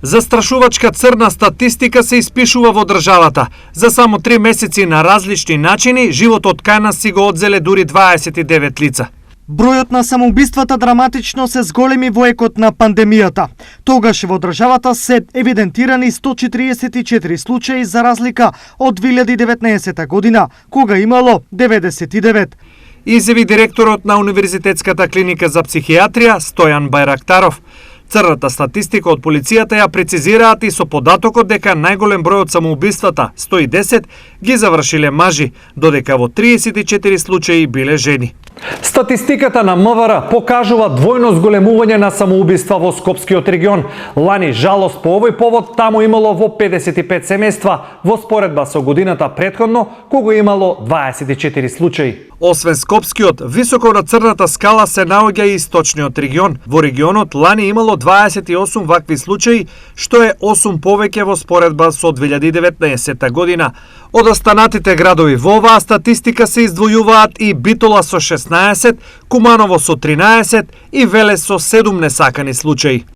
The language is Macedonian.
Застрашувачка црна статистика се испишува во државата. За само 3 месеци на различни начини, животот кај нас си го одзеле дури 29 лица. Бројот на самоубиствата драматично се зголеми во екот на пандемијата. Тогаш во државата се евидентирани 144 случаи за разлика од 2019 година, кога имало 99. Изјави директорот на Универзитетската клиника за психијатрија Стојан Бајрактаров. Црната статистика од полицијата ја прецизираат и со податокот дека најголем број од самоубиствата, 110, ги завршиле мажи, додека во 34 случаи биле жени. Статистиката на МВР покажува двојно зголемување на самоубиства во Скопскиот регион. Лани, жалост по овој повод, таму имало во 55 семејства, во споредба со годината претходно, кога имало 24 случаи. Освен Скопскиот, високо на црната скала се наоѓа и источниот регион. Во регионот лани имало 28 вакви случаи, што е 8 повеќе во споредба со 2019 година. Од останатите градови во оваа статистика се издвојуваат и Битола со 16, Куманово со 13 и Велес со 7 несакани случаи.